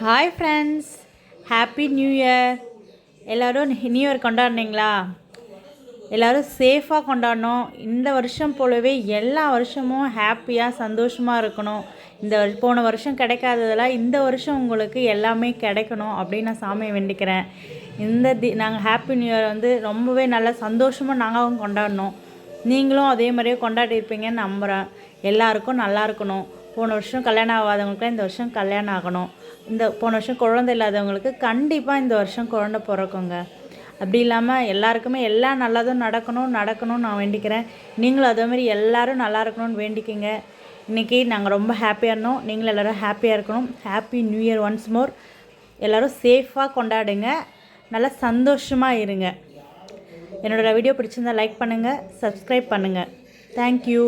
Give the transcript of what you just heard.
Hi friends, happy new year. எல்லோரும் new year கொண்டாடினீங்களா? எல்லோரும் சேஃபாக கொண்டாடணும். இந்த வருஷம் போலவே எல்லா வருஷமும் ஹாப்பியாக சந்தோஷமாக இருக்கணும். போன வருஷம் கிடைக்காததெல்லாம் இந்த வருஷம் உங்களுக்கு எல்லாமே கிடைக்கணும் அப்படின்னு நான் சாமியை வேண்டிக்கிறேன். நாங்கள் ஹாப்பி நியூ இயர் ரொம்பவே நல்லா சந்தோஷமாக நாங்களும் கொண்டாடணும். நீங்களும் அதே மாதிரியே கொண்டாடிருப்பீங்கன்னு நம்புகிறேன். எல்லாருக்கும் நல்லா இருக்கணும். போன வருஷம் கல்யாணம் ஆகாதவங்களுக்கு இந்த வருஷம் கல்யாணம் ஆகணும். போன வருஷம் குழந்தை இல்லாதவங்களுக்கு கண்டிப்பாக இந்த வருஷம் குழந்தை பிறக்குங்க. அப்படி இல்லாமல் எல்லாருக்குமே எல்லாம் நல்லதும் நடக்கணும்னு நான் வேண்டிக்கிறேன். நீங்களும் அதே மாதிரி எல்லோரும் நல்லா இருக்கணும்னு வேண்டிக்கிங்க. இன்றைக்கி நாங்கள் ரொம்ப ஹாப்பியாக இருந்தோம். நீங்களும் எல்லோரும் ஹாப்பியாக இருக்கணும். Happy new year once more. எல்லோரும் சேஃபாக கொண்டாடுங்க. நல்லா சந்தோஷமாக இருங்க. என்னோடய வீடியோ பிடிச்சிருந்தால் லைக் பண்ணுங்கள், சப்ஸ்கிரைப் பண்ணுங்கள். தேங்க்யூ.